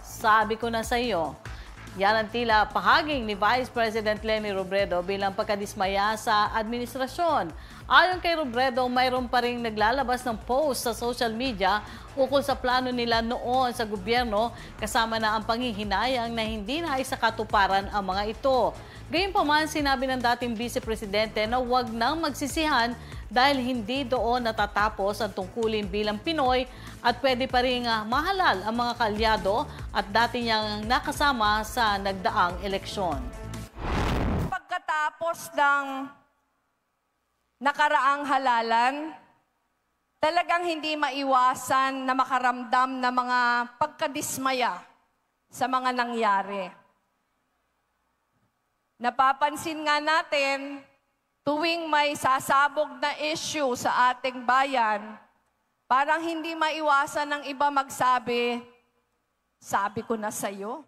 Sabi ko na sa iyo. Yan ang tila pahaging ni Vice President Leni Robredo bilang pagkadismaya sa administrasyon. Ayon kay Robredo, mayroon pa ring naglalabas ng post sa social media ukol sa plano nila noon sa gobyerno kasama na ang panghihinayang na hindi na isakatuparan ang mga ito. Gayunpaman, sinabi ng dating Vice Presidente na huwag nang magsisihan dahil hindi doon natatapos ang tungkulin bilang Pinoy at pwede pa rin mahalal ang mga kalyado at dati niyang nakasama sa nagdaang eleksyon. Pagkatapos ng nakaraang halalan, talagang hindi maiwasan na makaramdam ng mga pagkadismaya sa mga nangyari. Napapansin nga natin, tuwing may sasabog na issue sa ating bayan, parang hindi maiwasan ng iba magsabi, sabi ko na sa'yo.